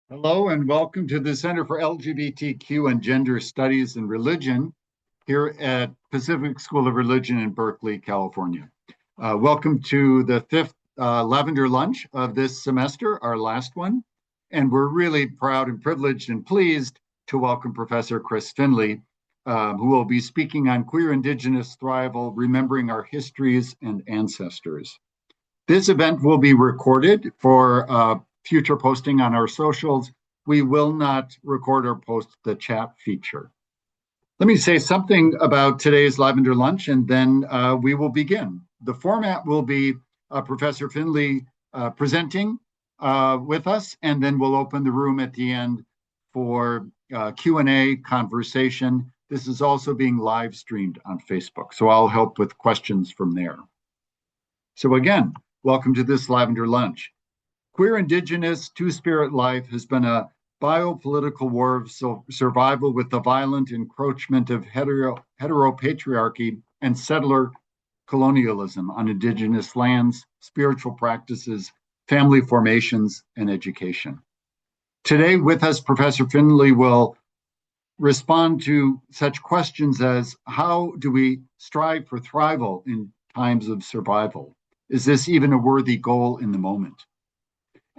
Hello and welcome to the Center for LGBTQ and Gender Studies and Religion here at Pacific School of Religion in Berkeley, California. Welcome to the fifth Lavender Lunch of this semester, our last one. And we're really proud and privileged and pleased to welcome Professor Chris Finley, who will be speaking on queer Indigenous thrival, remembering our histories and ancestors. This event will be recorded for future posting on our socials. We will not record or post the chat feature. Let me say something about today's Lavender Lunch, and then we will begin. The format will be Professor Finley presenting with us, and then we'll open the room at the end for Q&A conversation. This is also being live streamed on Facebook, so I'll help with questions from there. So again, welcome to this Lavender Lunch. Queer Indigenous Two-Spirit life has been a biopolitical war of survival with the violent encroachment of heteropatriarchy and settler colonialism on Indigenous lands, spiritual practices, family formations, and education. Today with us, Professor Finley will respond to such questions as, how do we strive for thrival in times of survival? Is this even a worthy goal in the moment?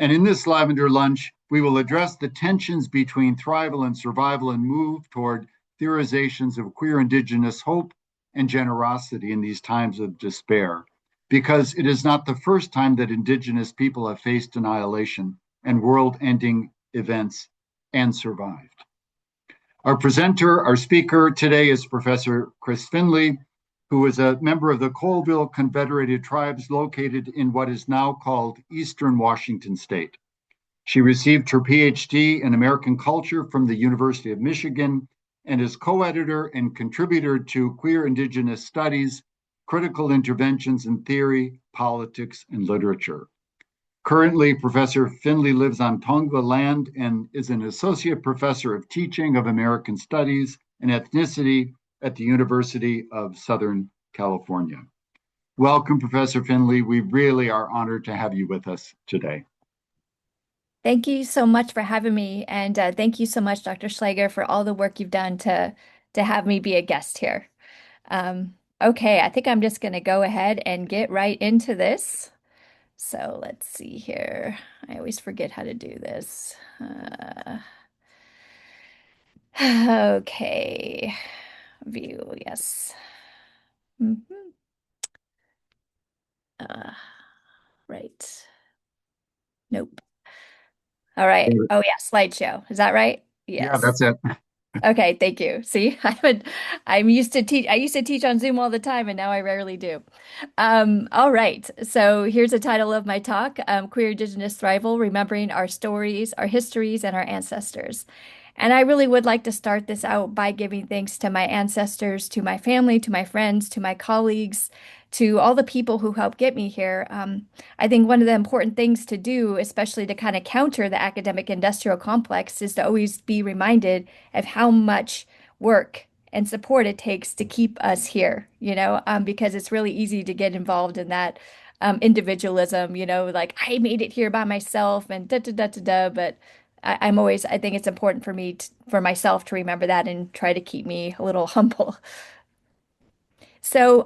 And in this Lavender Lunch, we will address the tensions between thrival and survival and move toward theorizations of queer Indigenous hope and generosity in these times of despair, because it is not the first time that Indigenous people have faced annihilation and world-ending events and survived. Our speaker today is Professor Chris Finley, who is a member of the Colville Confederated Tribes located in what is now called Eastern Washington State. She received her Ph.D. in American culture from the University of Michigan and is co-editor and contributor to Queer Indigenous Studies, Critical Interventions in Theory, Politics, and Literature. Currently, Professor Finley lives on Tongva land and is an associate professor of teaching of American Studies and Ethnicity at the University of Southern California. Welcome, Professor Finley. We really are honored to have you with us today. Thank you so much for having me. And thank you so much, Dr. Schlager, for all the work you've done to have me be a guest here. Okay, I think I'm just going to go ahead and get right into this. So let's see here. I always forget how to do this. Okay, view, yes. Mhm. Right. Nope. All right. Oh yeah, slideshow. Is that right? Yeah, Yes. that's it. Okay, thank you. See, I'm used to teach. I used to teach on Zoom all the time, and now I rarely do. All right. So here's the title of my talk: Queer Indigenous Thrival: Remembering Our Stories, Our Histories, and Our Ancestors. And I really would like to start this out by giving thanks to my ancestors, to my family, to my friends, to my colleagues, to all the people who helped get me here. I think one of the important things to do, especially to kind of counter the academic industrial complex, is to always be reminded of how much work and support it takes to keep us here, because it's really easy to get involved in that individualism, like I made it here by myself and da da da da da. But I think it's important for me, for myself to remember that and try to keep me a little humble. So,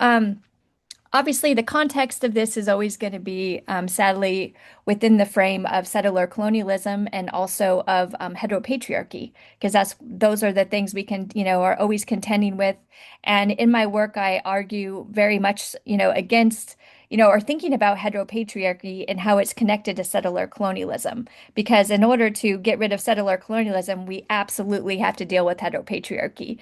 obviously, the context of this is always going to be, sadly, within the frame of settler colonialism and also of heteropatriarchy, because those are the things we are always contending with. And in my work, I argue very much, against, or thinking about heteropatriarchy and how it's connected to settler colonialism. Because in order to get rid of settler colonialism, we absolutely have to deal with heteropatriarchy.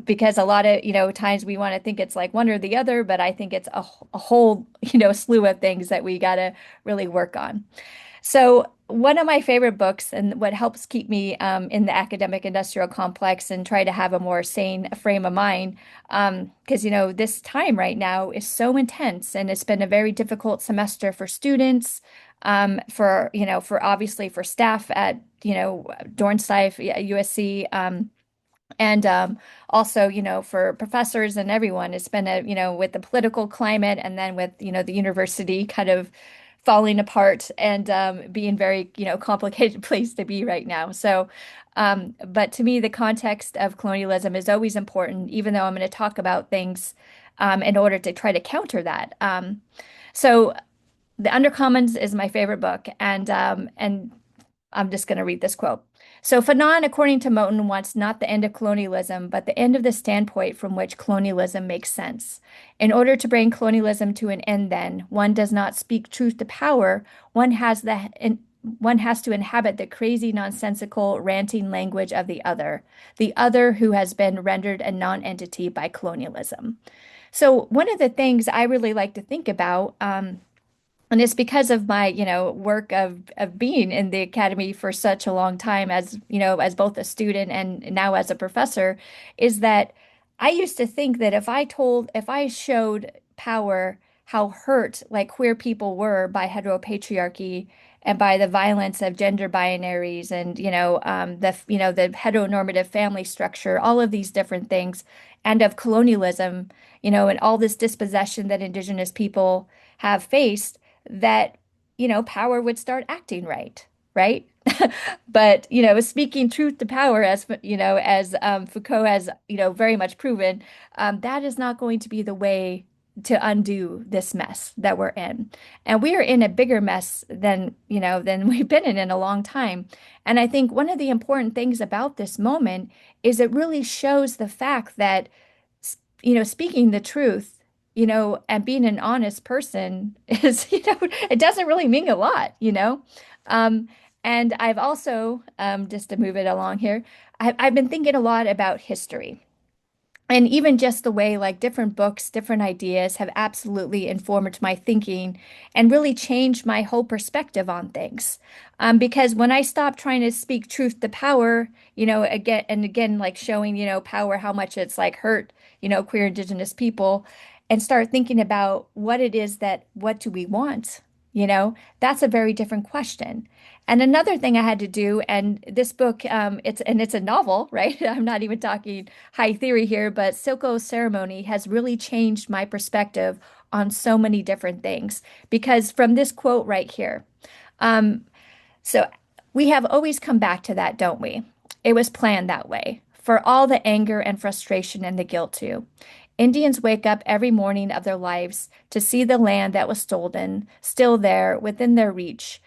Because a lot of, times we want to think it's like one or the other, but I think it's a whole, slew of things that we got to really work on. So one of my favorite books and what helps keep me in the academic industrial complex and try to have a more sane frame of mind, because, this time right now is so intense and it's been a very difficult semester for students, for obviously for staff at, Dornstein, USC, and also, for professors and everyone, it's been with the political climate and then with, the university kind of falling apart and being very, complicated place to be right now. So, but to me, the context of colonialism is always important, even though I'm going to talk about things in order to try to counter that. So, The Undercommons is my favorite book, and I'm just going to read this quote. So, Fanon, according to Moten, wants not the end of colonialism, but the end of the standpoint from which colonialism makes sense. In order to bring colonialism to an end, then, one does not speak truth to power. One has the one has to inhabit the crazy, nonsensical, ranting language of the other who has been rendered a non-entity by colonialism. So, one of the things I really like to think about, and it's because of my, work of being in the academy for such a long time as, as both a student and now as a professor, is that I used to think that if I showed power how hurt like queer people were by heteropatriarchy and by the violence of gender binaries and, the heteronormative family structure, all of these different things, and of colonialism, and all this dispossession that Indigenous people have faced that, power would start acting right, right? But, speaking truth to power, as Foucault has, very much proven, that is not going to be the way to undo this mess that we're in. And we are in a bigger mess than we've been in a long time. And I think one of the important things about this moment is it really shows the fact that speaking the truth, and being an honest person is, it doesn't really mean a lot. Um, and I've also, just to move it along here, I've been thinking a lot about history. And even just the way like different books, different ideas have absolutely informed my thinking and really changed my whole perspective on things. Because when I stopped trying to speak truth to power, again and again, like showing, power, how much it's like hurt, queer Indigenous people, and start thinking about what do we want? That's a very different question. And another thing I had to do, and this book, it's a novel, right? I'm not even talking high theory here, but Silko Ceremony has really changed my perspective on so many different things. Because from this quote right here, um, so we have always come back to that, don't we? It was planned that way, for all the anger and frustration and the guilt too. Indians wake up every morning of their lives to see the land that was stolen still there within their reach,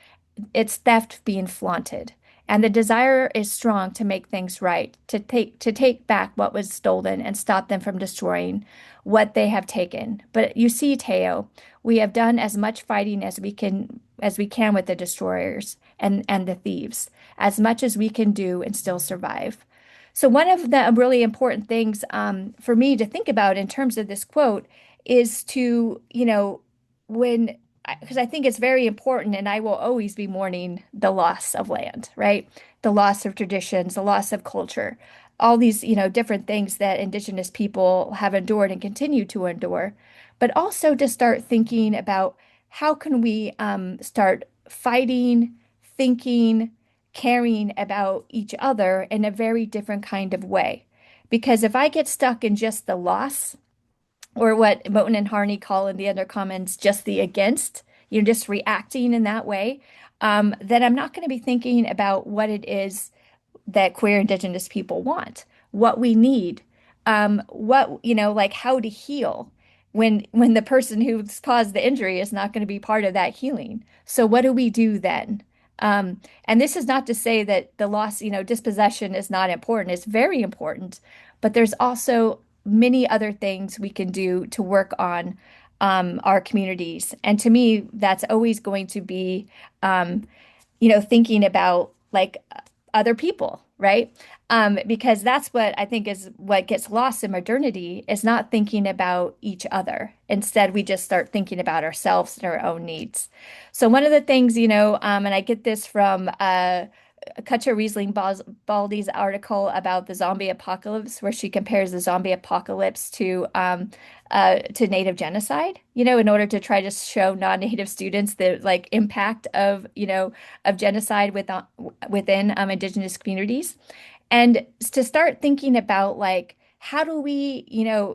its theft being flaunted. And the desire is strong to make things right, to take back what was stolen and stop them from destroying what they have taken. But you see, Teo, we have done as much fighting as we can with the destroyers and the thieves, as much as we can do and still survive. So one of the really important things for me to think about in terms of this quote is to, when because I think it's very important, and I will always be mourning the loss of land, right? The loss of traditions, the loss of culture, all these, different things that Indigenous people have endured and continue to endure, but also to start thinking about how can we start fighting, thinking, caring about each other in a very different kind of way. Because if I get stuck in just the loss, or what Moten and Harney call in the other comments, just the against, just reacting in that way, then I'm not going to be thinking about what it is that queer Indigenous people want, what we need, like how to heal when the person who's caused the injury is not going to be part of that healing. So what do we do then? And this is not to say that the loss, dispossession is not important. It's very important, but there's also many other things we can do to work on our communities. And to me, that's always going to be, thinking about like other people, right? Because that's what I think is what gets lost in modernity is not thinking about each other. Instead, we just start thinking about ourselves and our own needs. So one of the things, and I get this from Katja Baldy's article about the zombie apocalypse, where she compares the zombie apocalypse to native genocide, in order to try to show non-native students the like impact of, of genocide within Indigenous communities. And to start thinking about like how do we,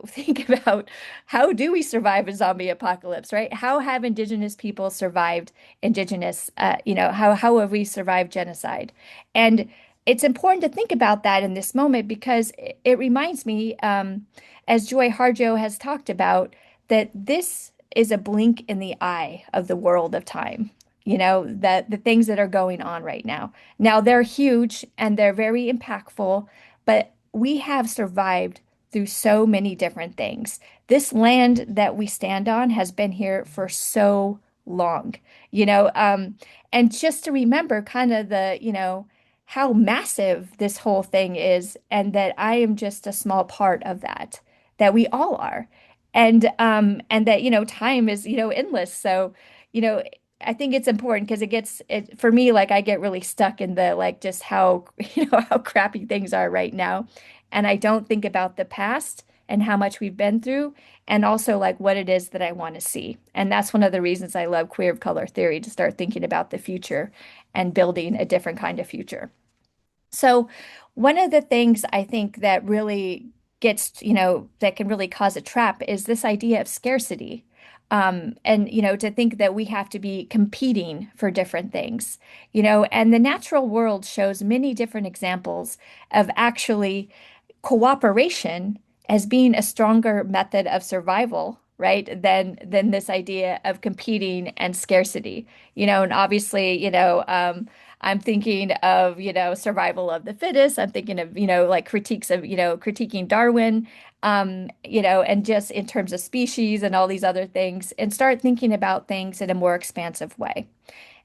think about how do we survive a zombie apocalypse, right? How have Indigenous people survived how have we survived genocide? And it's important to think about that in this moment because it reminds me, as Joy Harjo has talked about, that this is a blink in the eye of the world of time. That the things that are going on right now. Now they're huge and they're very impactful, but we have survived through so many different things. This land that we stand on has been here for so long, you know, um, and just to remember kind of how massive this whole thing is, and that I am just a small part of that, that we all are. And that, time is, endless. So, you know, I think it's important because it for me, like I get really stuck in the like just how, how crappy things are right now. And I don't think about the past and how much we've been through, and also like what it is that I want to see. And that's one of the reasons I love queer of color theory, to start thinking about the future and building a different kind of future. So, one of the things I think that really that can really cause a trap is this idea of scarcity. And, to think that we have to be competing for different things, and the natural world shows many different examples of actually cooperation as being a stronger method of survival, right? Than this idea of competing and scarcity. And obviously, I'm thinking of, survival of the fittest. I'm thinking of, like critiques of, critiquing Darwin, and just in terms of species and all these other things, and start thinking about things in a more expansive way.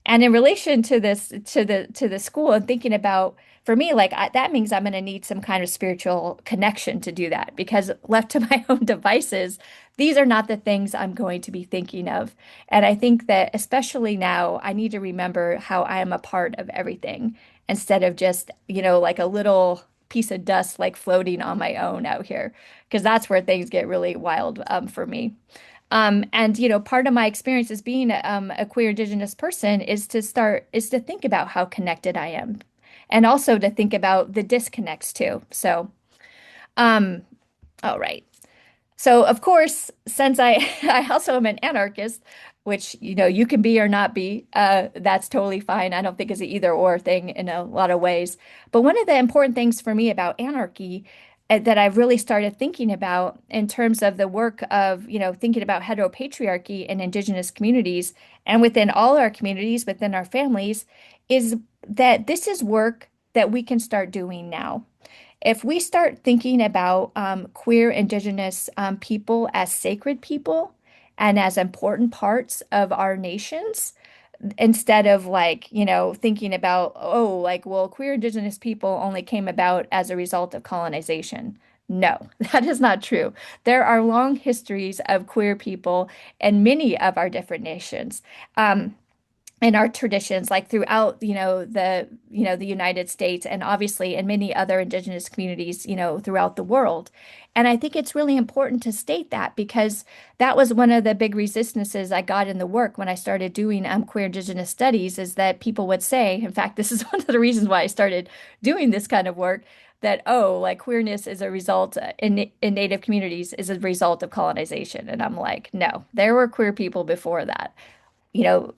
And in relation to the school and thinking about, for me, like that means I'm going to need some kind of spiritual connection to do that, because left to my own devices, these are not the things I'm going to be thinking of. And I think that especially now, I need to remember how I am a part of everything instead of just, like a little piece of dust like floating on my own out here, because that's where things get really wild, for me. And part of my experience as being a queer Indigenous person is to think about how connected I am, and also to think about the disconnects too. So, um, all right. So, of course, since I also am an anarchist, which you can be or not be, that's totally fine. I don't think it's an either or thing in a lot of ways. But one of the important things for me about anarchy, that I've really started thinking about in terms of the work of, thinking about heteropatriarchy in Indigenous communities and within all our communities, within our families, is that this is work that we can start doing now. If we start thinking about queer Indigenous people as sacred people and as important parts of our nations, instead of like, thinking about, oh, like, well, queer Indigenous people only came about as a result of colonization. No, that is not true. There are long histories of queer people in many of our different nations. In our traditions, like throughout, the United States, and obviously in many other Indigenous communities, throughout the world. And I think it's really important to state that, because that was one of the big resistances I got in the work when I started doing queer Indigenous studies, is that people would say, in fact, this is one of the reasons why I started doing this kind of work, that, oh, like queerness is a result in Native communities is a result of colonization. And I'm like, no, there were queer people before that.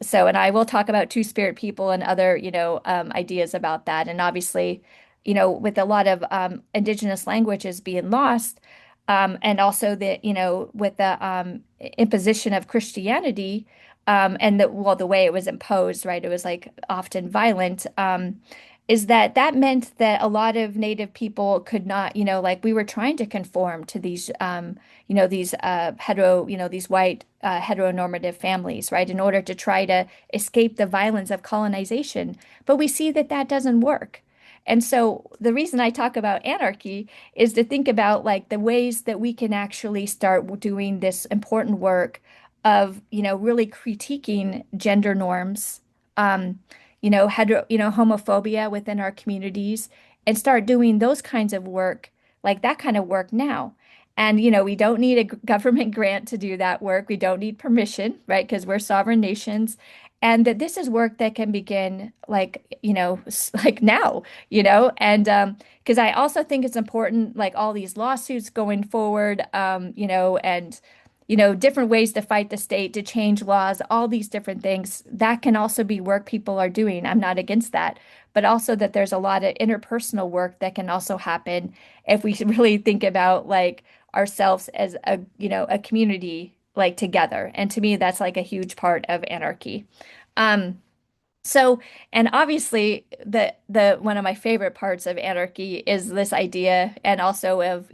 So, and I will talk about two-spirit people and other, ideas about that. And obviously, with a lot of Indigenous languages being lost, and also with the imposition of Christianity, and the way it was imposed, right? It was like often violent. Is that meant that a lot of Native people could not, like we were trying to conform to these white heteronormative families, right, in order to try to escape the violence of colonization. But we see that that doesn't work. And so the reason I talk about anarchy is to think about like the ways that we can actually start doing this important work of, really critiquing gender norms, homophobia within our communities, and start doing those kinds of work, like that kind of work now. And, we don't need a government grant to do that work. We don't need permission, right? Because we're sovereign nations. and that this is work that can begin like, like now, and because I also think it's important, like all these lawsuits going forward, and different ways to fight the state, to change laws, all these different things, that can also be work people are doing. I'm not against that, but also that there's a lot of interpersonal work that can also happen if we really think about like ourselves as a community like together. And to me, that's like a huge part of anarchy. Um, so, and obviously the one of my favorite parts of anarchy is this idea, and also of,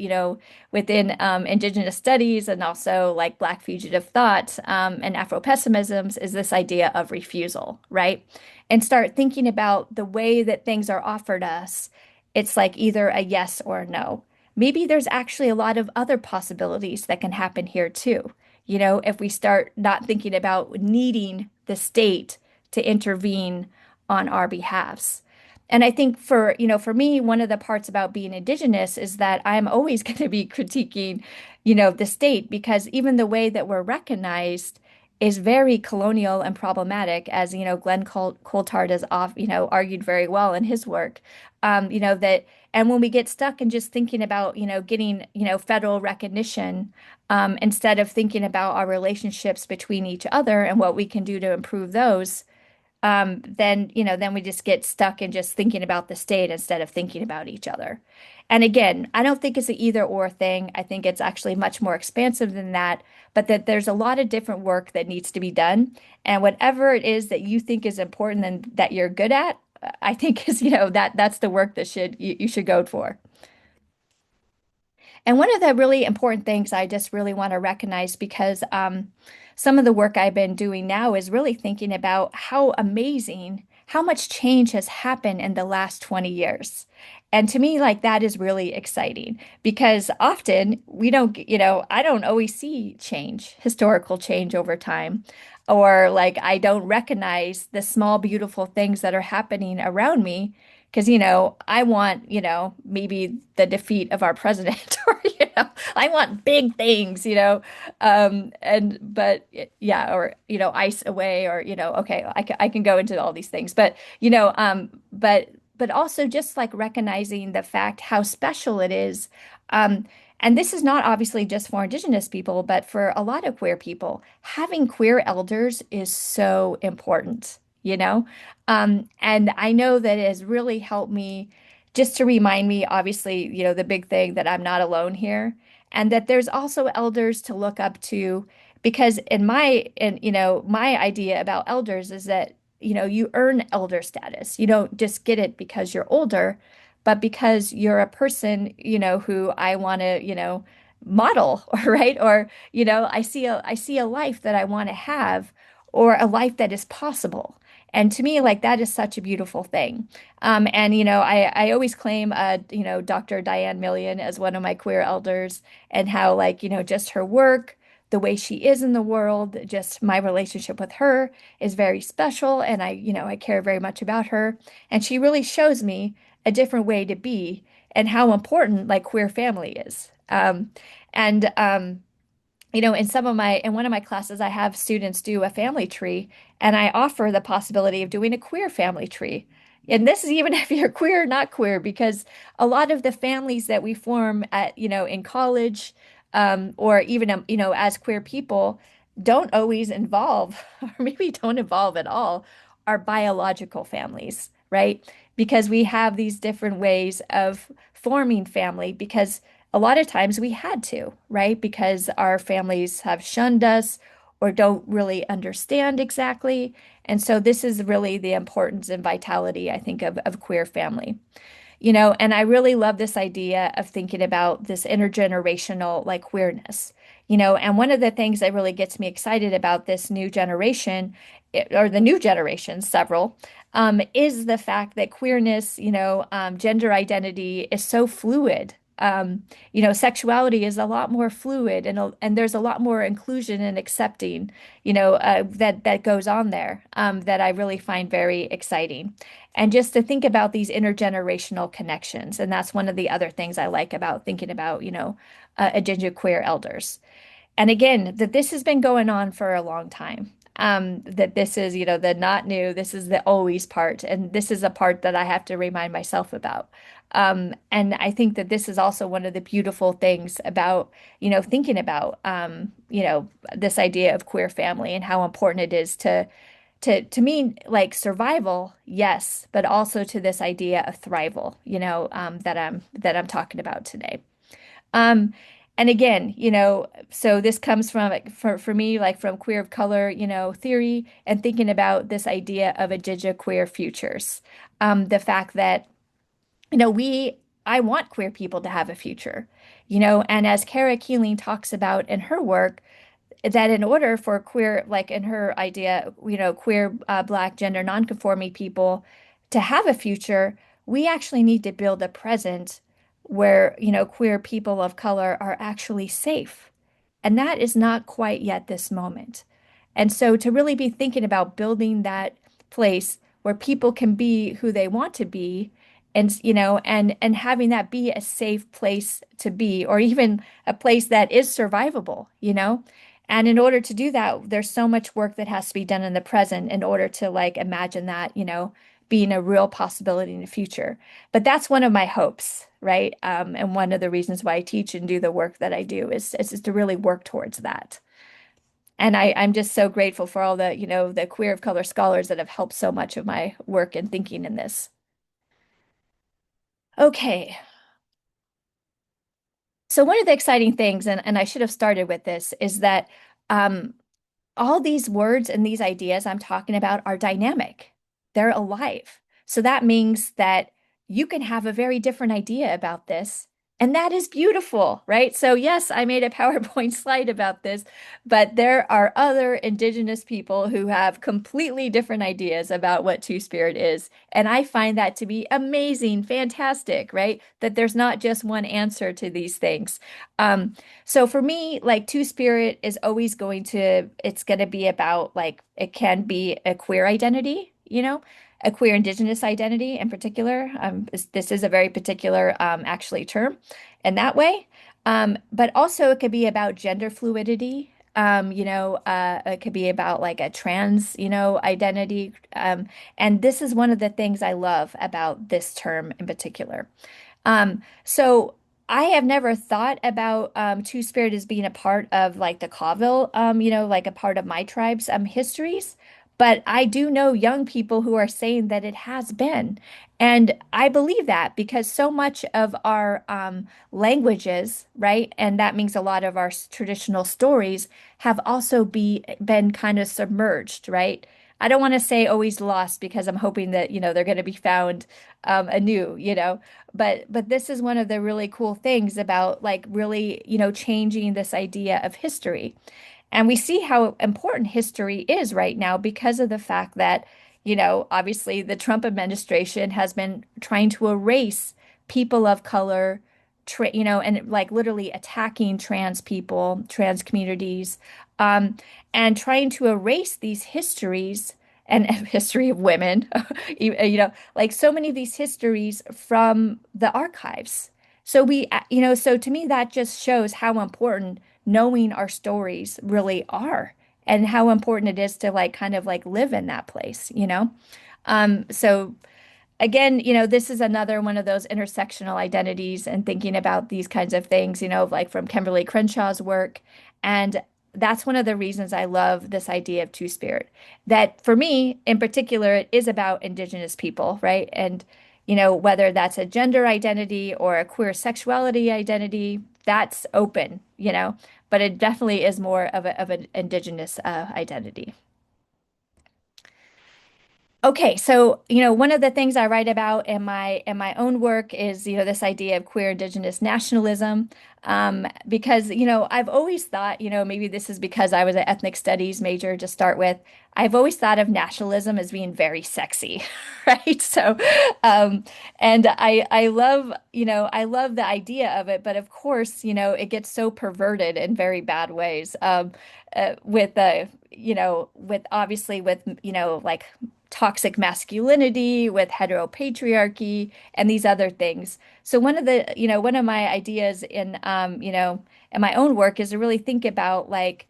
within Indigenous studies, and also like Black fugitive thought, and Afro-pessimisms, is this idea of refusal, right? And start thinking about the way that things are offered us. It's like either a yes or a no. Maybe there's actually a lot of other possibilities that can happen here too. If we start not thinking about needing the state to intervene on our behalves. And I think for me, one of the parts about being Indigenous is that I'm always going to be critiquing, the state, because even the way that we're recognized is very colonial and problematic, as, Glenn Coulthard has argued very well in his work. That, and when we get stuck in just thinking about, getting, federal recognition, instead of thinking about our relationships between each other and what we can do to improve those, then we just get stuck in just thinking about the state instead of thinking about each other. And again, I don't think it's an either or thing. I think it's actually much more expansive than that, but that there's a lot of different work that needs to be done. And whatever it is that you think is important and that you're good at, I think is, that's the work that you should go for. And one of the really important things I just really want to recognize, because some of the work I've been doing now is really thinking about how amazing, how much change has happened in the last 20 years. And to me, like that is really exciting, because often we don't, I don't always see change, historical change over time, or like I don't recognize the small, beautiful things that are happening around me. Because, I want, maybe the defeat of our president, or, I want big things, but yeah, or, ice away, or, okay, I can go into all these things, but, but also just like recognizing the fact how special it is. And this is not obviously just for Indigenous people, but for a lot of queer people, having queer elders is so important, and I know that it has really helped me just to remind me, obviously, the big thing that I'm not alone here, and that there's also elders to look up to, because my idea about elders is that, you earn elder status. You don't just get it because you're older, but because you're a person, who I want to, model, right? Or, I see a life that I want to have, or a life that is possible. And to me, like that is such a beautiful thing. And I always claim, Dr. Diane Million as one of my queer elders, and how like, just her work, the way she is in the world, just my relationship with her is very special, and I care very much about her, and she really shows me a different way to be, and how important like queer family is. And in one of my classes, I have students do a family tree, and I offer the possibility of doing a queer family tree. And this is even if you're queer or not queer, because a lot of the families that we form in college, or even, as queer people, don't always involve, or maybe don't involve at all, our biological families, right? Because we have these different ways of forming family, because a lot of times we had to, right? Because our families have shunned us or don't really understand exactly. And so this is really the importance and vitality, I think, of queer family. And I really love this idea of thinking about this intergenerational like queerness. And one of the things that really gets me excited about this new generation, or the new generations, several, is the fact that queerness, gender identity is so fluid. Sexuality is a lot more fluid, and there's a lot more inclusion and accepting, that goes on there, that I really find very exciting. And just to think about these intergenerational connections. And that's one of the other things I like about thinking about, Indigenous queer elders. And again, that this has been going on for a long time. that this is, the not new, this is the always part. And this is a part that I have to remind myself about. And I think that this is also one of the beautiful things about, thinking about, this idea of queer family and how important it is to me, like survival, yes, but also to this idea of thrival, that I'm talking about today. Um, and again, so this comes from like, for me, like from queer of color, theory and thinking about this idea of queer futures. The fact that, I want queer people to have a future, and as Kara Keeling talks about in her work, that in order for queer, like in her idea, queer, Black, gender nonconforming people to have a future, we actually need to build a present where, queer people of color are actually safe. And that is not quite yet this moment. And so to really be thinking about building that place where people can be who they want to be and and having that be a safe place to be, or even a place that is survivable, and in order to do that, there's so much work that has to be done in the present in order to like imagine that, being a real possibility in the future. But that's one of my hopes, right? And one of the reasons why I teach and do the work that I do is to really work towards that. And I'm just so grateful for all the, the queer of color scholars that have helped so much of my work and thinking in this. Okay. So one of the exciting things, and I should have started with this, is that um, all these words and these ideas I'm talking about are dynamic. They're alive. So that means that you can have a very different idea about this. And that is beautiful, right? So, yes, I made a PowerPoint slide about this, but there are other Indigenous people who have completely different ideas about what Two Spirit is. And I find that to be amazing, fantastic, right? That there's not just one answer to these things. Um, so for me, like Two Spirit is always it's going to be about like, it can be a queer identity, a queer Indigenous identity in particular. This is a very particular, actually, term in that way. But also it could be about gender fluidity. It could be about like a trans, identity. And this is one of the things I love about this term in particular. So I have never thought about Two Spirit as being a part of like the Colville, like a part of my tribe's histories. But I do know young people who are saying that it has been. And I believe that because so much of our languages, right? And that means a lot of our traditional stories have also been kind of submerged, right? I don't want to say always lost because I'm hoping that, they're going to be found anew, but this is one of the really cool things about like really, changing this idea of history. And we see how important history is right now because of the fact that, obviously the Trump administration has been trying to erase people of color, and like literally attacking trans people, trans communities, um, and trying to erase these histories and history of women, like so many of these histories from the archives. So so to me, that just shows how important knowing our stories really are and how important it is to like kind of like live in that place. So again, this is another one of those intersectional identities and thinking about these kinds of things, like from Kimberly Crenshaw's work. And that's one of the reasons I love this idea of Two Spirit. That for me, in particular, it is about Indigenous people, right? And, whether that's a gender identity or a queer sexuality identity, that's open, but it definitely is more of an Indigenous identity. Okay, so one of the things I write about in my own work is this idea of queer Indigenous nationalism, because I've always thought maybe this is because I was an ethnic studies major to start with. I've always thought of nationalism as being very sexy, right? So, and I love the idea of it, but of course it gets so perverted in very bad ways, with obviously with like toxic masculinity, with heteropatriarchy, and these other things. So one of my ideas in my own work is to really think about like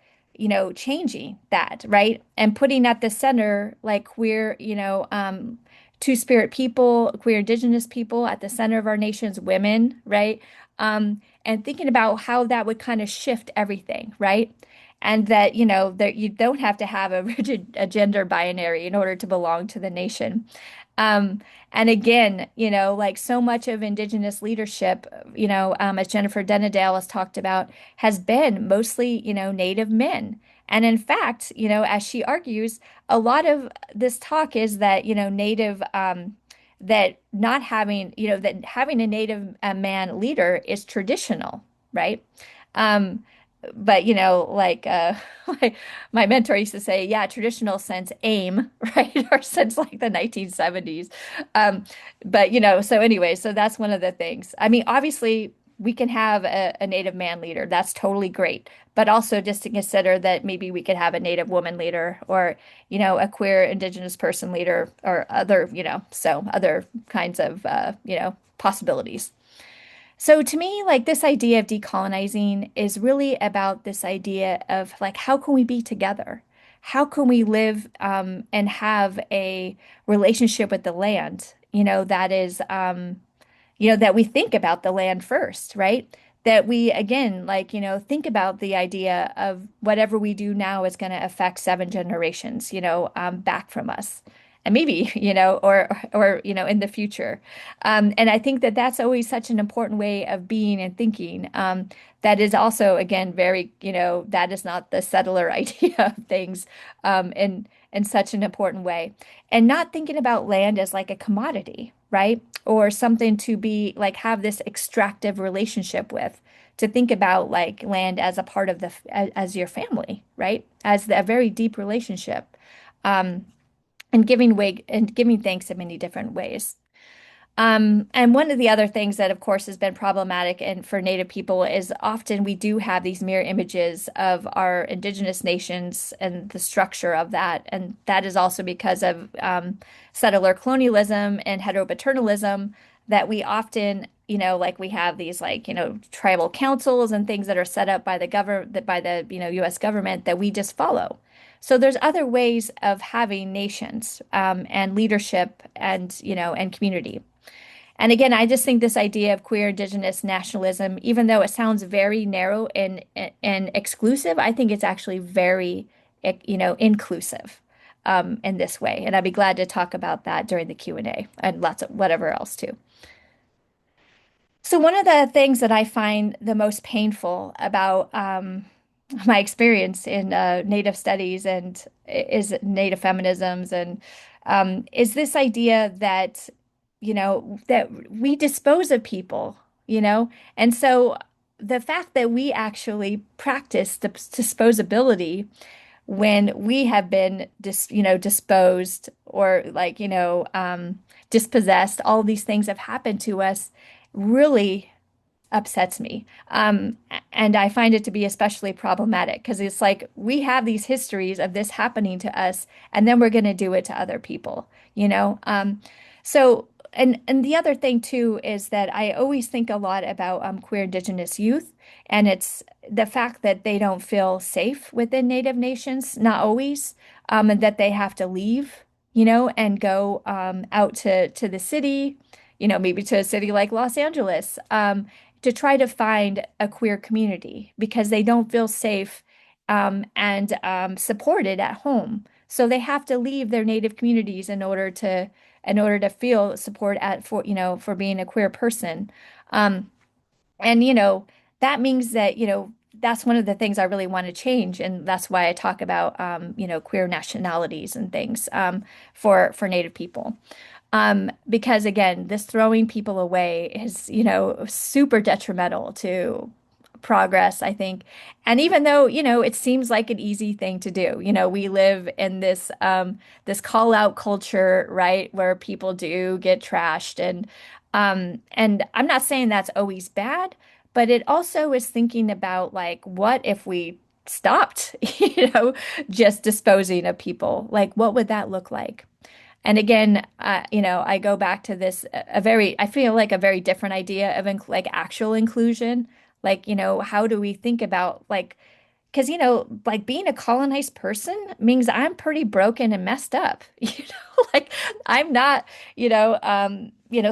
changing that, right? And putting at the center like queer, two-spirit people, queer indigenous people at the center of our nation's women, right? And thinking about how that would kind of shift everything, right? And that, that you don't have to have a rigid a gender binary in order to belong to the nation. Um, and again, like so much of Indigenous leadership, as Jennifer Denadale has talked about, has been mostly, Native men. And in fact, as she argues, a lot of this talk is that, that not having, that having a Native man leader is traditional, right? Um, but like my mentor used to say, yeah, traditional since AIM, right? Or since like the 1970s. Um, but so anyway, so that's one of the things. I mean, obviously we can have a Native man leader. That's totally great. But also just to consider that maybe we could have a Native woman leader or, a queer Indigenous person leader or other, so other kinds of, possibilities. So to me, like this idea of decolonizing is really about this idea of like how can we be together? How can we live and have a relationship with the land, that is that we think about the land first, right? That we, again, like, think about the idea of whatever we do now is going to affect 7 generations, back from us. And maybe, or, in the future. And I think that that's always such an important way of being and thinking. That is also, again, very, that is not the settler idea of things, in such an important way. And not thinking about land as like a commodity, right? Or something to be like have this extractive relationship with, to think about like land as a part of as your family, right? As a very deep relationship, um, and giving thanks in many different ways. And one of the other things that, of course, has been problematic and for Native people is often we do have these mirror images of our indigenous nations and the structure of that. And that is also because of settler colonialism and heteropaternalism that we often, like we have these like, tribal councils and things that are set up by the government, by the, US government that we just follow. So there's other ways of having nations and leadership and, and community. And again, I just think this idea of queer indigenous nationalism, even though it sounds very narrow and exclusive, I think it's actually very, inclusive in this way. And I'd be glad to talk about that during the Q&A and lots of whatever else too. So one of the things that I find the most painful about my experience in Native studies and is Native feminisms and is this idea that that we dispose of people, and so the fact that we actually practice disposability when we have been disposed or like dispossessed, all these things have happened to us really upsets me. And I find it to be especially problematic because it's like we have these histories of this happening to us, and then we're going to do it to other people, you know? So, and the other thing too is that I always think a lot about queer Indigenous youth, and it's the fact that they don't feel safe within Native nations, not always, and that they have to leave, and go out to the city, maybe to a city like Los Angeles, to try to find a queer community because they don't feel safe and supported at home. So they have to leave their native communities in order to feel support for being a queer person. Um, and that means that that's one of the things I really want to change, and that's why I talk about queer nationalities and things for Native people. Because again, this throwing people away is, super detrimental to progress, I think. And even though, it seems like an easy thing to do, we live in this call out culture, right, where people do get trashed and I'm not saying that's always bad, but it also is thinking about like what if we stopped, just disposing of people? Like what would that look like? And again, I go back to this I feel like a very different idea of like actual inclusion. Like, how do we think about like, because, like being a colonized person means I'm pretty broken and messed up. Like I'm not,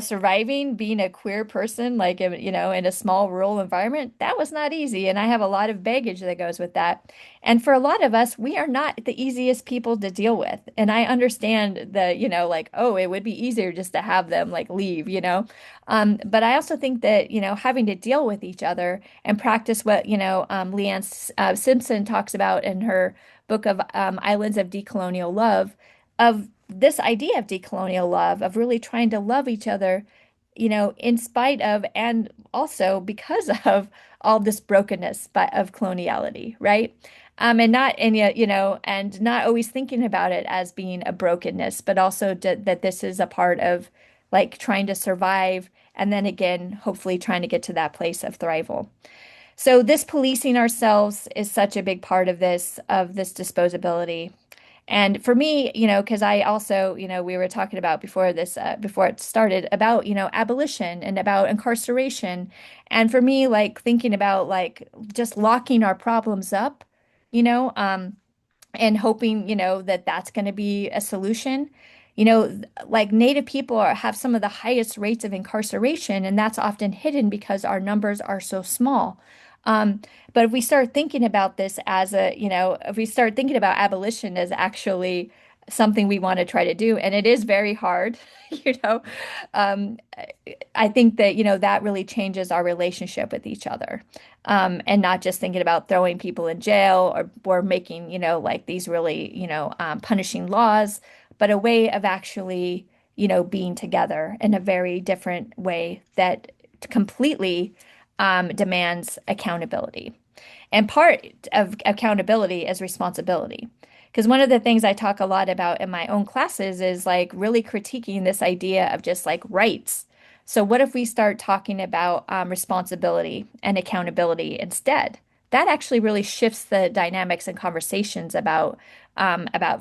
surviving being a queer person, like, in a small rural environment, that was not easy. And I have a lot of baggage that goes with that. And for a lot of us, we are not the easiest people to deal with. And I understand the, like, oh, it would be easier just to have them like leave. But I also think that, having to deal with each other and practice what, Leanne Simpson talks about in her book of Islands of Decolonial Love, of this idea of decolonial love, of really trying to love each other, in spite of and also because of all this brokenness of coloniality, right? And not and yet, and not always thinking about it as being a brokenness, but also that this is a part of like trying to survive, and then again, hopefully trying to get to that place of thrival. So this policing ourselves is such a big part of this disposability. And for me, because I also, we were talking about before this, before it started, about, abolition and about incarceration. And for me, like thinking about like just locking our problems up, you know, um, and hoping, that that's going to be a solution. Like Native people have some of the highest rates of incarceration, and that's often hidden because our numbers are so small. Um, but if we start thinking about this as if we start thinking about abolition as actually something we want to try to do, and it is very hard, you know, um, I think that, that really changes our relationship with each other. And not just thinking about throwing people in jail or making, like these really, punishing laws, but a way of actually, being together in a very different way that completely demands accountability. And part of accountability is responsibility. Because one of the things I talk a lot about in my own classes is like really critiquing this idea of just like rights. So, what if we start talking about responsibility and accountability instead? That actually really shifts the dynamics and conversations about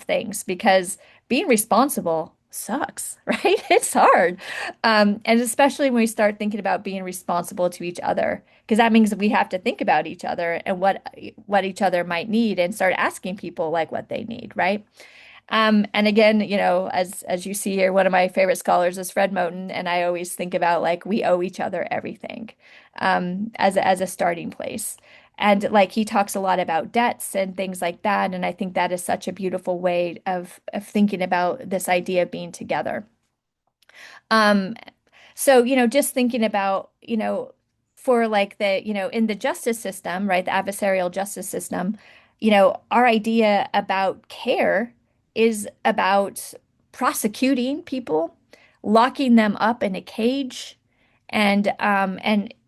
things, because being responsible sucks, right? It's hard. And especially when we start thinking about being responsible to each other, because that means that we have to think about each other and what each other might need and start asking people like what they need, right? And again, as you see here, one of my favorite scholars is Fred Moten, and I always think about like we owe each other everything, as a starting place. And like he talks a lot about debts and things like that, and I think that is such a beautiful way of thinking about this idea of being together. Um, so, just thinking about, for like the, in the justice system, right, the adversarial justice system, our idea about care is about prosecuting people, locking them up in a cage, and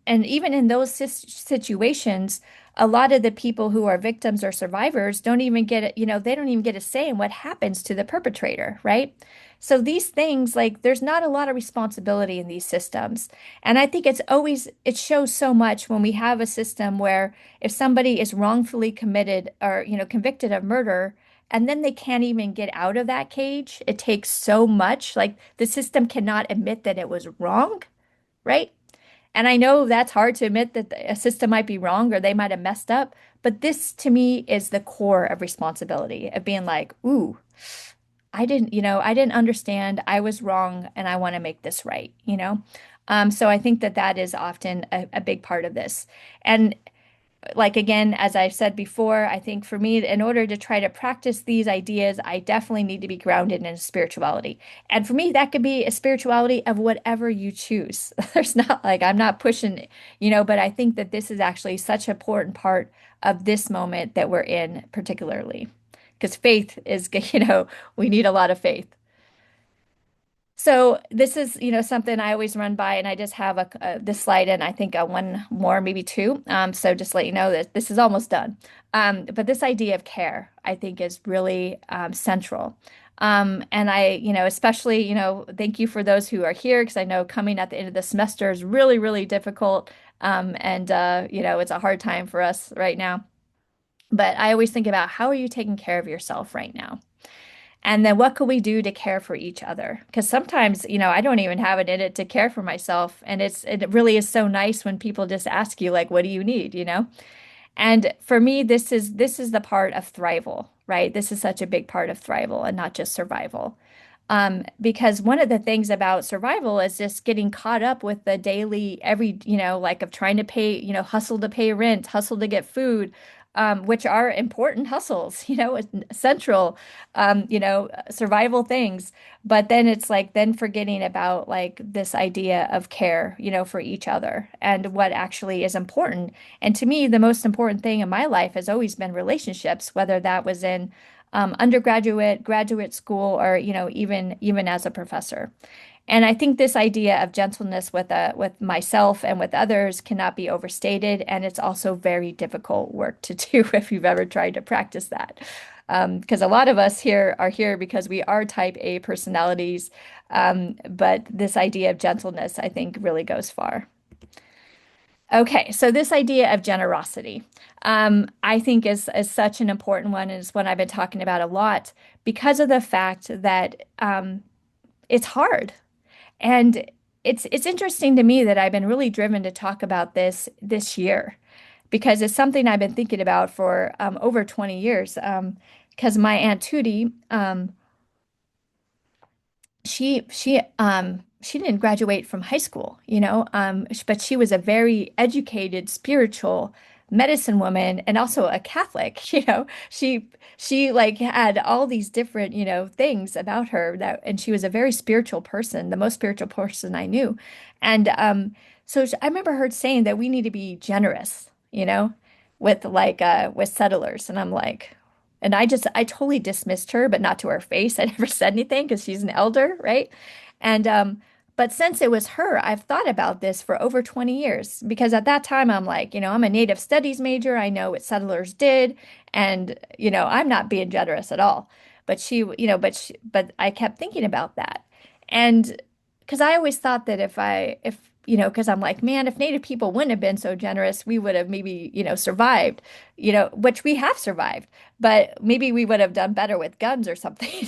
even in those situations, a lot of the people who are victims or survivors don't even get it, they don't even get a say in what happens to the perpetrator, right? So these things, like, there's not a lot of responsibility in these systems. And I think it shows so much when we have a system where if somebody is wrongfully committed or, convicted of murder, and then they can't even get out of that cage, it takes so much. Like the system cannot admit that it was wrong, right? And I know that's hard to admit that a system might be wrong or they might have messed up, but this to me is the core of responsibility of being like, ooh, I didn't understand. I was wrong and I want to make this right? So I think that that is often a big part of this. And like again, as I've said before, I think for me, in order to try to practice these ideas, I definitely need to be grounded in spirituality. And for me, that could be a spirituality of whatever you choose. There's not like I'm not pushing, but I think that this is actually such an important part of this moment that we're in, particularly. Because faith is, we need a lot of faith. So this is, something I always run by, and I just have this slide and I think one more, maybe two. So just let you know that this is almost done. But this idea of care, I think, is really central. And especially, thank you for those who are here, because I know coming at the end of the semester is really, really difficult. And it's a hard time for us right now. But I always think about how are you taking care of yourself right now? And then what could we do to care for each other? Because sometimes, I don't even have it in it to care for myself. And it really is so nice when people just ask you, like, what do you need, And for me, this is the part of thrival, right? This is such a big part of thrival and not just survival. Because one of the things about survival is just getting caught up with the daily, every, like of trying to pay, hustle to pay rent, hustle to get food, which are important hustles, essential, survival things. But then it's like, then forgetting about like this idea of care, for each other and what actually is important. And to me, the most important thing in my life has always been relationships, whether that was in undergraduate, graduate school, or even as a professor. And I think this idea of gentleness with myself and with others cannot be overstated, and it's also very difficult work to do if you've ever tried to practice that. Because a lot of us here are here because we are type A personalities, but this idea of gentleness, I think, really goes far. Okay, so this idea of generosity, I think is such an important one, and it's one I've been talking about a lot because of the fact that it's hard, and it's interesting to me that I've been really driven to talk about this year because it's something I've been thinking about for over 20 years. Because my Aunt Tootie, she didn't graduate from high school, but she was a very educated, spiritual medicine woman and also a Catholic, she like had all these different, things about her and she was a very spiritual person, the most spiritual person I knew. And I remember her saying that we need to be generous, with settlers. And I'm like, and I totally dismissed her, but not to her face. I never said anything because she's an elder, right? And but since it was her, I've thought about this for over 20 years because at that time I'm like, I'm a Native Studies major. I know what settlers did, and I'm not being generous at all. But but I kept thinking about that, and because I always thought that if because I'm like, man, if Native people wouldn't have been so generous, we would have maybe, survived, which we have survived, but maybe we would have done better with guns or something,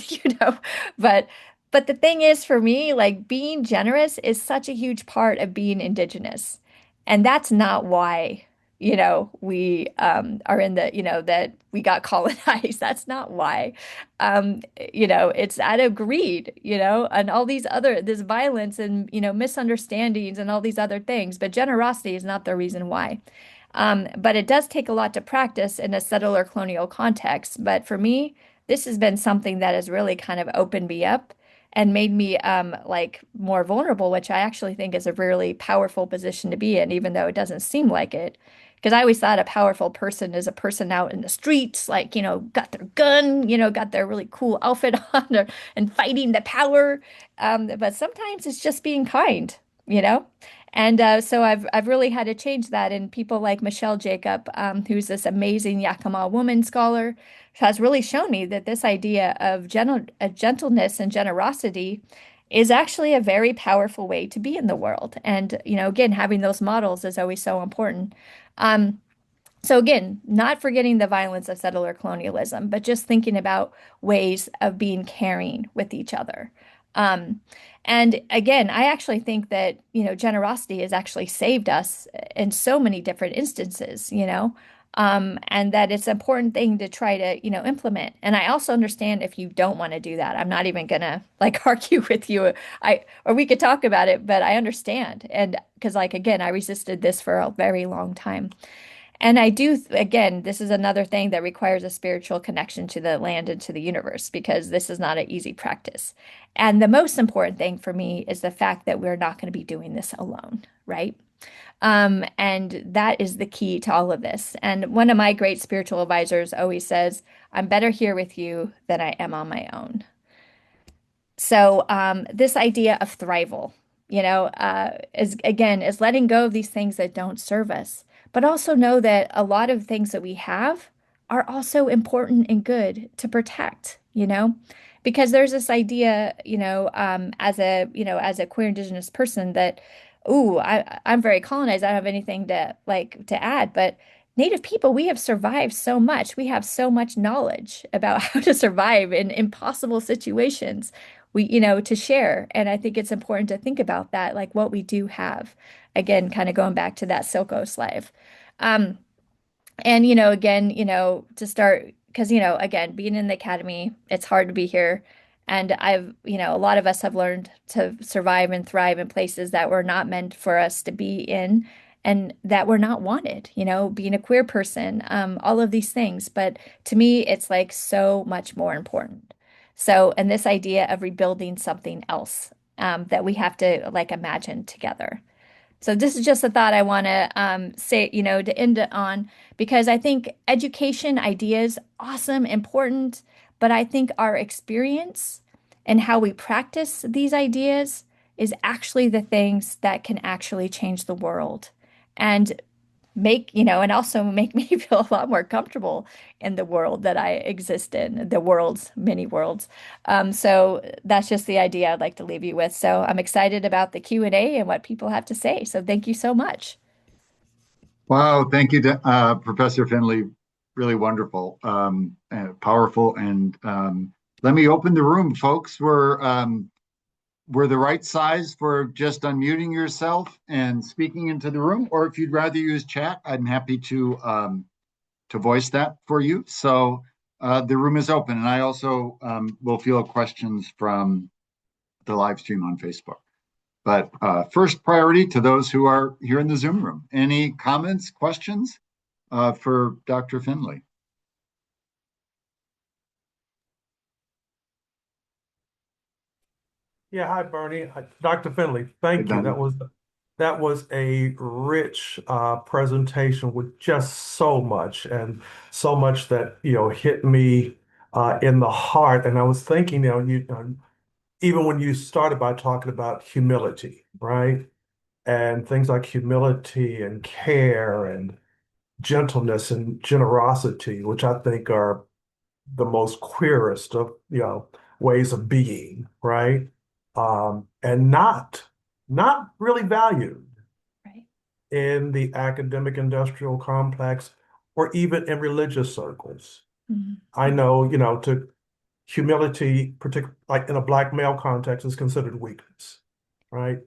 But but the thing is for me, like being generous is such a huge part of being Indigenous. And that's not why, we are in the, that we got colonized. That's not why. Um, it's out of greed, and all these other, this violence and, misunderstandings and all these other things. But generosity is not the reason why. But it does take a lot to practice in a settler colonial context. But for me, this has been something that has really kind of opened me up and made me like more vulnerable, which I actually think is a really powerful position to be in, even though it doesn't seem like it. Because I always thought a powerful person is a person out in the streets, like, got their gun, got their really cool outfit on and fighting the power. But sometimes it's just being kind, you know? And so I've really had to change that. And people like Michelle Jacob, who's this amazing Yakima woman scholar, has really shown me that this idea of gentleness and generosity is actually a very powerful way to be in the world. And, again, having those models is always so important. Um, so again, not forgetting the violence of settler colonialism, but just thinking about ways of being caring with each other. Um, and again, I actually think that, generosity has actually saved us in so many different instances, and that it's an important thing to try to, implement. And I also understand if you don't want to do that. I'm not even gonna like argue with you. Or we could talk about it, but I understand. And because like, again, I resisted this for a very long time. And I do, again, this is another thing that requires a spiritual connection to the land and to the universe because this is not an easy practice. And the most important thing for me is the fact that we're not going to be doing this alone, right? And that is the key to all of this. And one of my great spiritual advisors always says, I'm better here with you than I am on my own. So this idea of thrival, is letting go of these things that don't serve us, but also know that a lot of things that we have are also important and good to protect, because there's this idea, as a queer Indigenous person that, ooh, I'm very colonized. I don't have anything to add, but Native people, we have survived so much. We have so much knowledge about how to survive in impossible situations to share. And I think it's important to think about that, like what we do have. Again, kind of going back to that Silko slave. Um, And, again, to start, because, again, being in the academy, it's hard to be here. And a lot of us have learned to survive and thrive in places that were not meant for us to be in and that were not wanted, being a queer person, all of these things. But to me, it's like so much more important. So, and this idea of rebuilding something else, that we have to like imagine together. So this is just a thought I want to say, to end it on, because I think education ideas, awesome, important, but I think our experience and how we practice these ideas is actually the things that can actually change the world. And and also make me feel a lot more comfortable in the world that I exist in, the world's many worlds. So that's just the idea I'd like to leave you with. So I'm excited about the Q&A and what people have to say. So thank you so much. Wow, thank you, Professor Finley. Really wonderful, powerful, and let me open the room, folks. We're the right size for just unmuting yourself and speaking into the room, or if you'd rather use chat, I'm happy to voice that for you. So the room is open, and I also will field questions from the live stream on Facebook. But first priority to those who are here in the Zoom room. Any comments, questions for Dr. Finley? Yeah, hi Bernie. Dr. Finley, Hey, thank you. Ben. That was a rich presentation with just so much and so much that hit me in the heart. And I was thinking, even when you started by talking about humility, right? And things like humility and care and gentleness and generosity, which I think are the most queerest of ways of being, right? And not really valued Right. in the academic industrial complex or even in religious circles. Mhm. I know, to humility, particularly like in a Black male context, is considered weakness, right?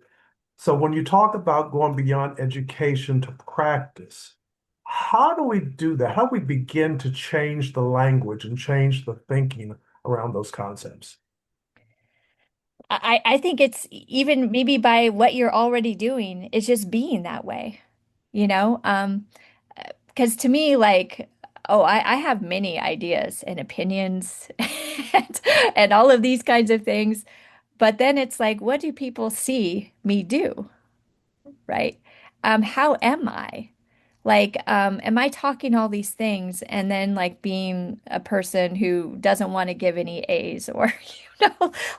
So when you talk about going beyond education to practice, how do we do that? How do we begin to change the language and change the thinking around those concepts? I think it's even maybe by what you're already doing, it's just being that way, you know? Because to me, like, oh, I have many ideas and opinions and, and all of these kinds of things. But then it's like, what do people see me do? Right? How am I? Like, am I talking all these things and then like being a person who doesn't want to give any A's or,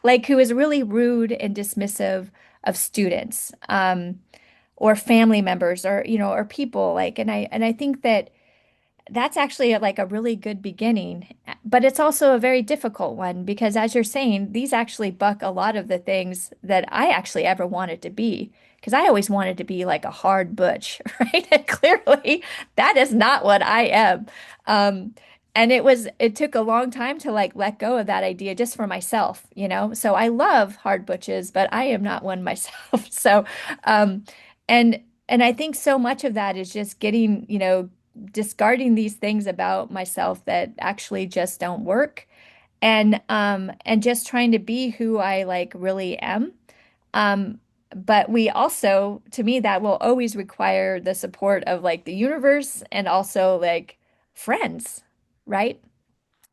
like who is really rude and dismissive of students, or family members or, or people like, and I think that that's actually like a really good beginning, but it's also a very difficult one because, as you're saying, these actually buck a lot of the things that I actually ever wanted to be. Because I always wanted to be like a hard butch, right? And clearly, that is not what I am. Um, and it took a long time to like let go of that idea just for myself, So I love hard butches, but I am not one myself. So, um, and I think so much of that is just getting, discarding these things about myself that actually just don't work and just trying to be who I like really am. Um but we also, to me, that will always require the support of like the universe and also like friends, right?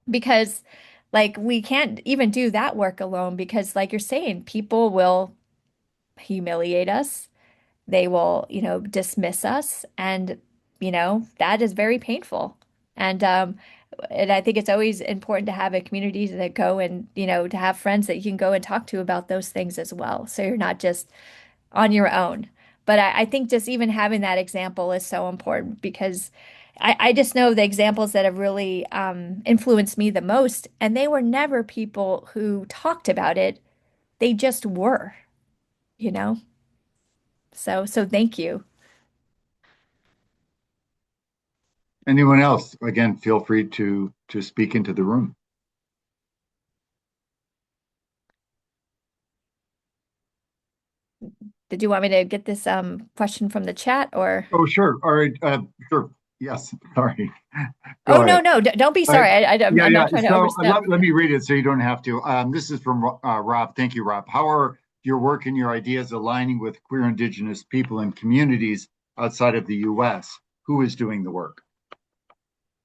Because like we can't even do that work alone because like you're saying, people will humiliate us, they will, dismiss us, and that is very painful. And and I think it's always important to have a community that go and, to have friends that you can go and talk to about those things as well. So you're not just on your own. But I think just even having that example is so important because I just know the examples that have really influenced me the most, and they were never people who talked about it. They just were, you know? So thank you. Anyone else? Again, feel free to speak into the room. Did you want me to get this question from the chat or? Oh, sure. All right. Sure. Yes, sorry. Oh, Go no, ahead. no, don't be Uh, sorry. yeah, I'm yeah. not trying to So overstep. let me read it so you don't have to. This is from Rob. Thank you, Rob. How are your work and your ideas aligning with queer Indigenous people and communities outside of the US? Who is doing the work?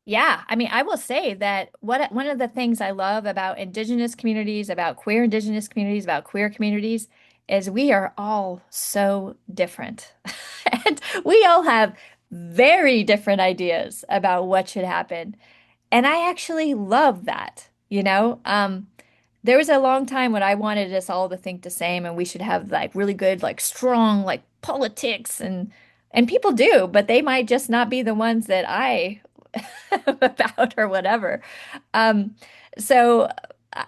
Yeah, I mean, I will say that one of the things I love about Indigenous communities, about queer Indigenous communities, about queer communities, is we are all so different. And we all have very different ideas about what should happen. And I actually love that, you know? There was a long time when I wanted us all to think the same and we should have like really good, like strong, like politics and people do, but they might just not be the ones that I about or whatever. Um, so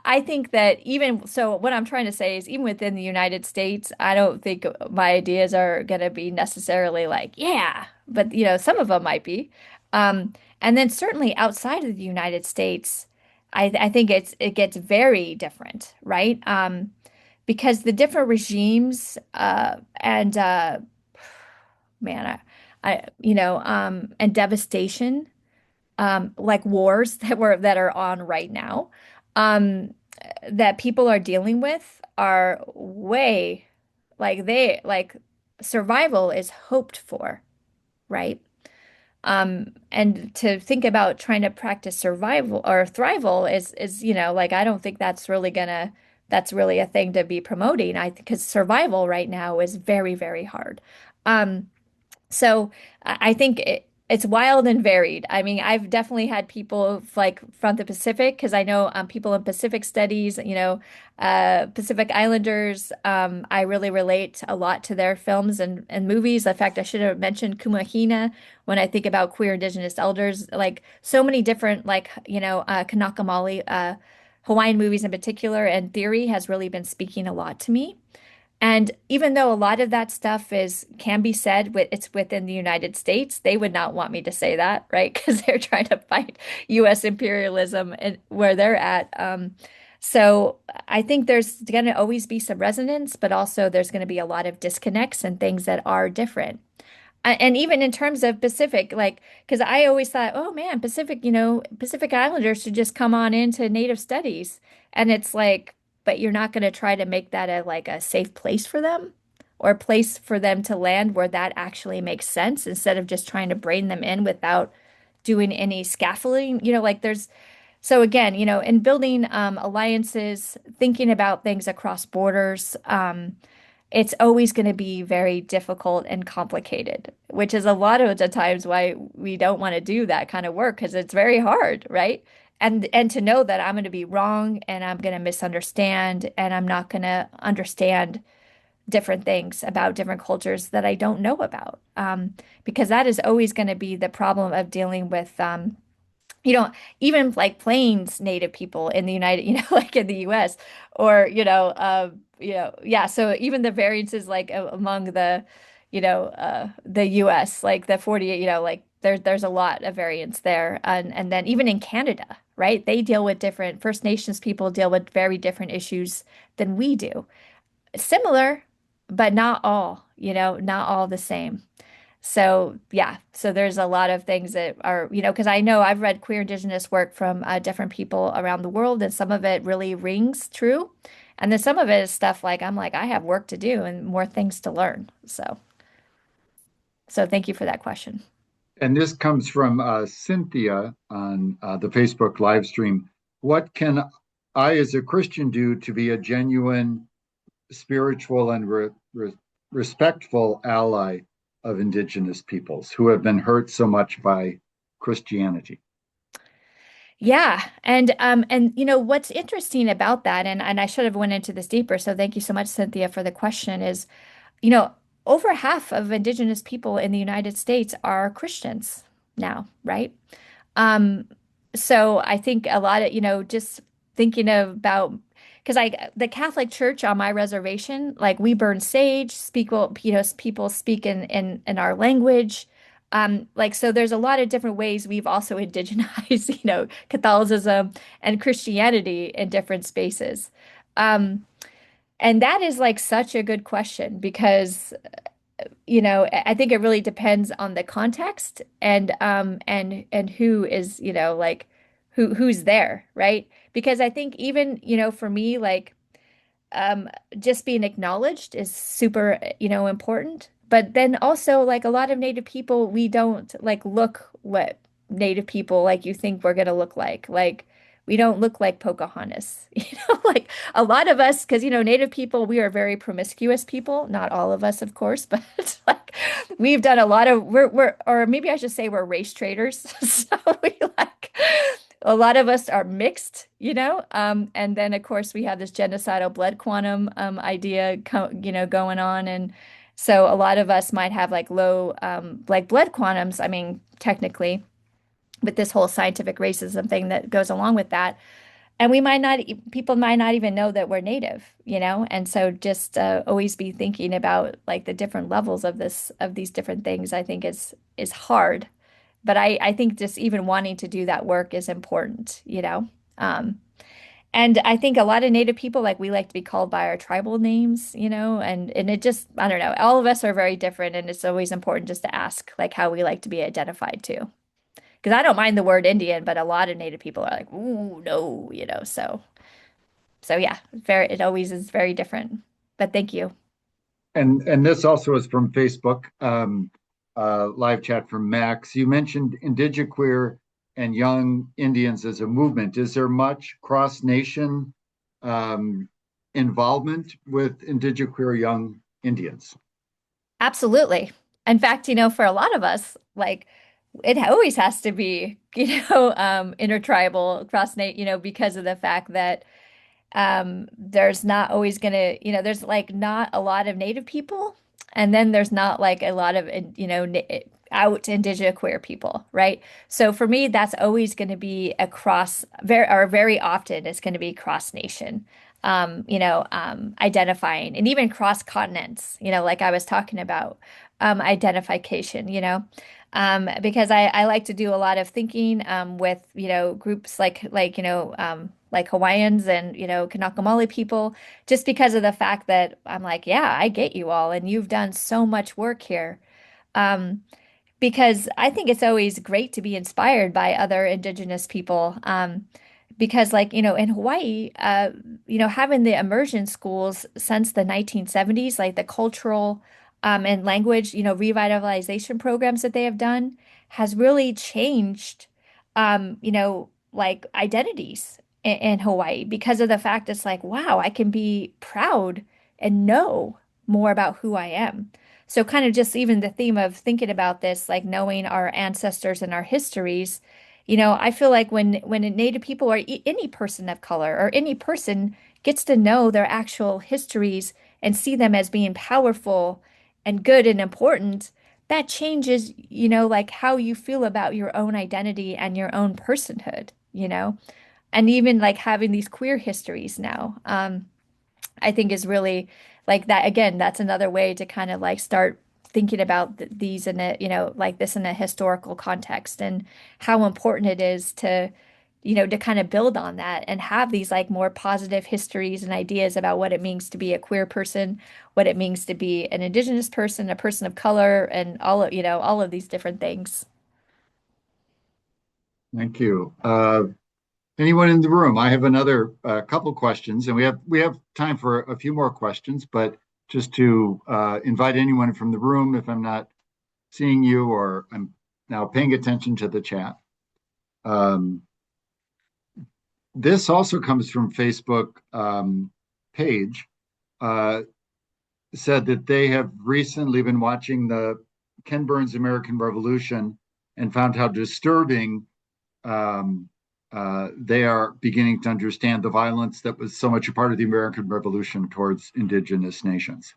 I think that even so, what I'm trying to say is even within the United States, I don't think my ideas are going to be necessarily like, yeah, but you know, some of them might be. And then certainly outside of the United States, I think it gets very different, right? Because the different regimes and man, and devastation like wars that are on right now, um, that people are dealing with are way like survival is hoped for, right? And to think about trying to practice survival or thrival is, like I don't think that's really a thing to be promoting. I think because survival right now is very, very hard. Um, so I think it's wild and varied. I mean, I've definitely had people like from the Pacific because I know people in Pacific studies, Pacific Islanders. I really relate a lot to their films and movies. In fact, I should have mentioned Kumahina when I think about queer Indigenous elders. Like so many different, Kanaka Maoli, Hawaiian movies in particular, and theory has really been speaking a lot to me. And even though a lot of that stuff is can be said it's within the United States, they would not want me to say that, right? Because they're trying to fight U.S. imperialism and where they're at. So I think there's going to always be some resonance, but also there's going to be a lot of disconnects and things that are different. And even in terms of Pacific, like, because I always thought, oh man, Pacific, Pacific Islanders should just come on into Native studies. And it's like, but you're not going to try to make that a safe place for them or a place for them to land where that actually makes sense instead of just trying to brain them in without doing any scaffolding. So again, in building alliances, thinking about things across borders, it's always going to be very difficult and complicated, which is a lot of the times why we don't want to do that kind of work because it's very hard, right? And to know that I'm going to be wrong and I'm going to misunderstand and I'm not going to understand different things about different cultures that I don't know about, because that is always going to be the problem of dealing with you know, even like plains native people in the United, like in the US or, yeah. So even the variances like among the US, like the 48, like there's a lot of variance there. And then even in Canada, right? They deal with different First Nations people deal with very different issues than we do. Similar, but not all, not all the same. So yeah, so there's a lot of things that are, because I know I've read queer Indigenous work from different people around the world, and some of it really rings true. And then some of it is stuff like I'm like, I have work to do and more things to learn. So thank you for that question. And this comes from Cynthia on the Facebook live stream. What can I, as a Christian, do to be a genuine, spiritual, and respectful ally of Indigenous peoples who have been hurt so much by Christianity? Yeah, and what's interesting about that, and I should have went into this deeper, so thank you so much, Cynthia, for the question, is, you know, over half of Indigenous people in the United States are Christians now, right? Um, so I think a lot of, just thinking about, because the Catholic Church on my reservation, like we burn sage, people speak in our language. Like, so there's a lot of different ways we've also indigenized, Catholicism and Christianity in different spaces. Um, and that is like such a good question because I think it really depends on the context and who is, like who's there, right? Because I think even, for me, like um, just being acknowledged is super, important. But then also, like a lot of Native people, we don't like look what Native people like you think we're gonna look like. Like we don't look like Pocahontas, like a lot of us, because Native people, we are very promiscuous people. Not all of us, of course, but like we've done a lot of or maybe I should say we're race traders. So we like a lot of us are mixed, and then of course we have this genocidal blood quantum idea, going on, and so a lot of us might have like low like blood quantums. I mean, technically, with this whole scientific racism thing that goes along with that, and we might not, people might not even know that we're native, and so just always be thinking about like the different levels of these different things. I think is hard. But I think just even wanting to do that work is important. Um, and I think a lot of Native people, like we like to be called by our tribal names, and it just, I don't know, all of us are very different, and it's always important just to ask like how we like to be identified too. Because I don't mind the word Indian, but a lot of Native people are like, ooh, no, so yeah, it always is very different. But thank you. And this also is from Facebook, live chat from Max. You mentioned indigiqueer and young Indians as a movement. Is there much cross-nation um, involvement with indigiqueer young Indians? Absolutely. In fact, for a lot of us, like it always has to be, intertribal, cross-nate, because of the fact that there's not always gonna, there's like not a lot of Native people, and then there's not like a lot of, out indigenous queer people, right? So for me, that's always going to be across very often it's going to be cross nation, identifying, and even cross continents, like I was talking about, identification, because I like to do a lot of thinking with groups like Hawaiians and Kanaka people, just because of the fact that I'm like, yeah, I get you all, and you've done so much work here. Um, because I think it's always great to be inspired by other indigenous people. Because like, in Hawaii, having the immersion schools since the 1970s, like the cultural and language, revitalization programs that they have done has really changed, like identities in Hawaii because of the fact it's like, wow, I can be proud and know more about who I am. So kind of just even the theme of thinking about this, like knowing our ancestors and our histories, I feel like when Native people or any person of color or any person gets to know their actual histories and see them as being powerful and good and important, that changes, like how you feel about your own identity and your own personhood. And even like having these queer histories now. I think is really like that. Again, that's another way to kind of like start thinking about these in a, like this in a historical context and how important it is to kind of build on that and have these like more positive histories and ideas about what it means to be a queer person, what it means to be an indigenous person, a person of color, and all of these different things. Thank you. Anyone in the room? I have another couple questions, and we have time for a few more questions, but just to invite anyone from the room, if I'm not seeing you or I'm now paying attention to the chat. Um, this also comes from Facebook page. Uh, Said that they have recently been watching the Ken Burns American Revolution and found how disturbing um, they are beginning to understand the violence that was so much a part of the American Revolution towards indigenous nations.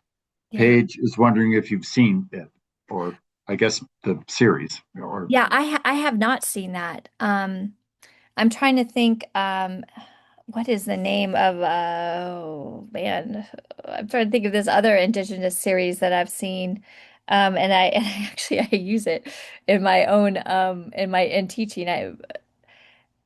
Yeah. Paige is wondering if you've seen it, or I guess the series, or Yeah, I have not seen that. I'm trying to think, what is the name of, oh man, I'm trying to think of this other Indigenous series that I've seen. And I actually I use it in my own in teaching.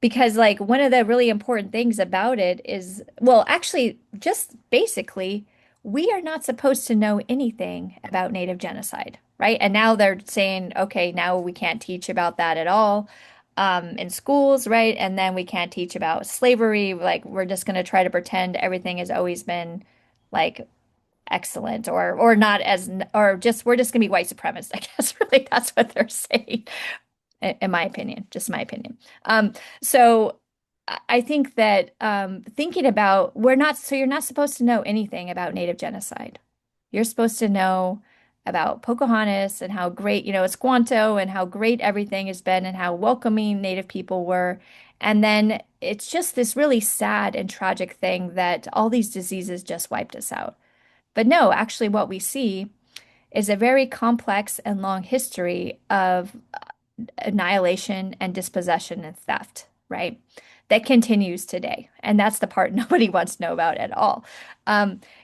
Because like one of the really important things about it is, well, actually just basically we are not supposed to know anything about Native genocide, right? And now they're saying, okay, now we can't teach about that at all in schools, right? And then we can't teach about slavery. Like we're just going to try to pretend everything has always been like excellent or not as or just we're just going to be white supremacists. I guess really that's what they're saying, in my opinion, just my opinion. So I think that thinking about we're not so you're not supposed to know anything about Native genocide. You're supposed to know about Pocahontas and how great, Esquanto and how great everything has been and how welcoming Native people were. And then it's just this really sad and tragic thing that all these diseases just wiped us out. But no, actually, what we see is a very complex and long history of annihilation and dispossession and theft, right? That continues today. And that's the part nobody wants to know about at all.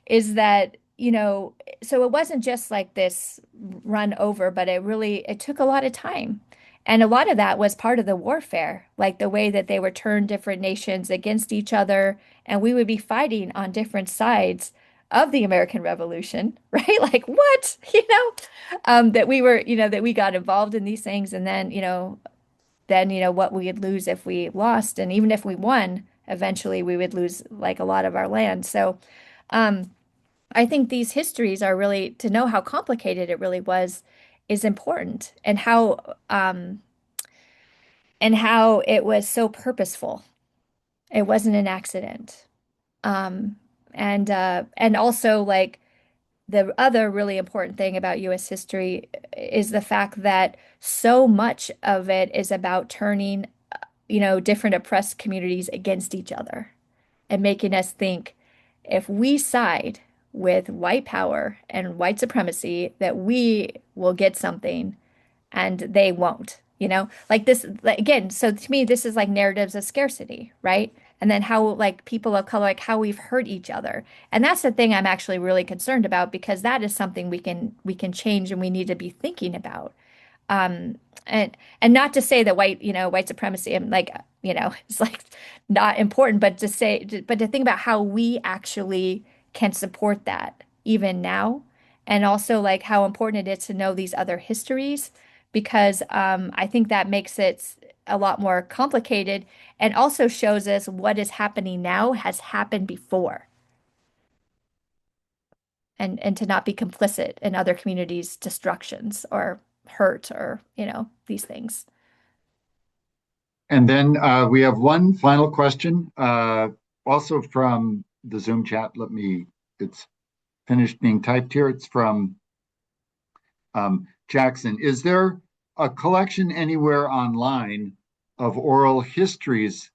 Is that, so it wasn't just like this run over, but it took a lot of time. And a lot of that was part of the warfare, like the way that they would turn different nations against each other, and we would be fighting on different sides of the American Revolution, right? Like what? That we were, that we got involved in these things and then what we'd lose if we lost. And even if we won, eventually we would lose like a lot of our land. So um, I think these histories are really, to know how complicated it really was, is important and how it was so purposeful. It wasn't an accident. Um, and also like the other really important thing about US history is the fact that so much of it is about turning, different oppressed communities against each other and making us think if we side with white power and white supremacy, that we will get something and they won't, like this, like, again, so to me, this is like narratives of scarcity, right? And then how like people of color, like how we've hurt each other. And that's the thing I'm actually really concerned about because that is something we can change and we need to be thinking about. Um, and not to say that white supremacy and like, it's like not important, but to think about how we actually can support that even now. And also like how important it is to know these other histories because I think that makes it a lot more complicated and also shows us what is happening now has happened before and to not be complicit in other communities' destructions or hurt or, these things. And then we have one final question, also from the Zoom chat. It's finished being typed here. It's from Jackson. Is there a collection anywhere online of oral histories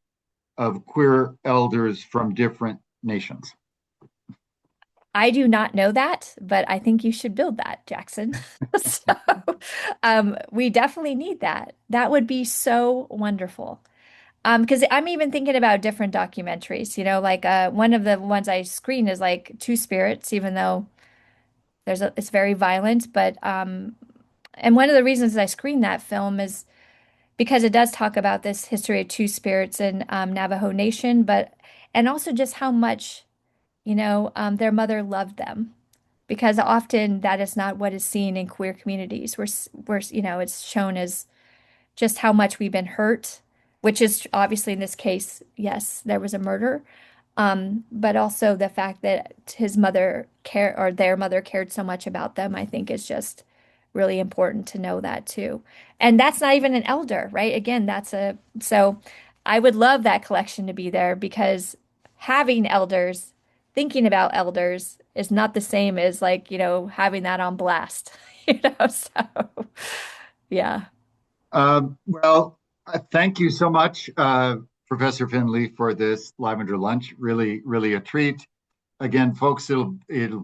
of queer elders from different nations? I do not know that, but I think you should build that, Jackson. So, we definitely need that. That would be so wonderful. Because I'm even thinking about different documentaries, like one of the ones I screen is like Two Spirits, even though it's very violent, but and one of the reasons I screen that film is because it does talk about this history of two spirits in Navajo Nation, but and also just how much, their mother loved them because often that is not what is seen in queer communities. It's shown as just how much we've been hurt, which is obviously in this case, yes, there was a murder. But also the fact that his mother care or their mother cared so much about them, I think is just really important to know that too. And that's not even an elder, right? Again, so I would love that collection to be there because having elders, thinking about elders is not the same as like, having that on blast, so yeah. Thank you so much, Professor Finley, for this Lavender Lunch. Really, really a treat. Again, folks, it'll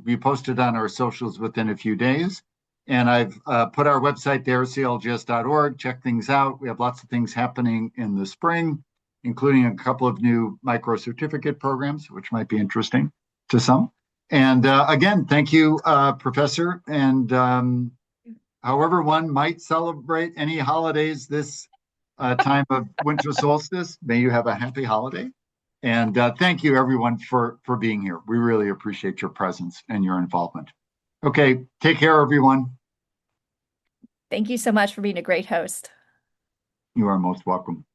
be posted on our socials within a few days. And I've put our website there, clgs.org. Check things out. We have lots of things happening in the spring, including a couple of new micro certificate programs, which might be interesting to some. And again, thank you, Professor. And however one might celebrate any holidays this time of winter solstice, may you have a happy holiday. And thank you, everyone, for being here. We really appreciate your presence and your involvement. Okay, take care, everyone. Thank you so much for being a great host. You are most welcome.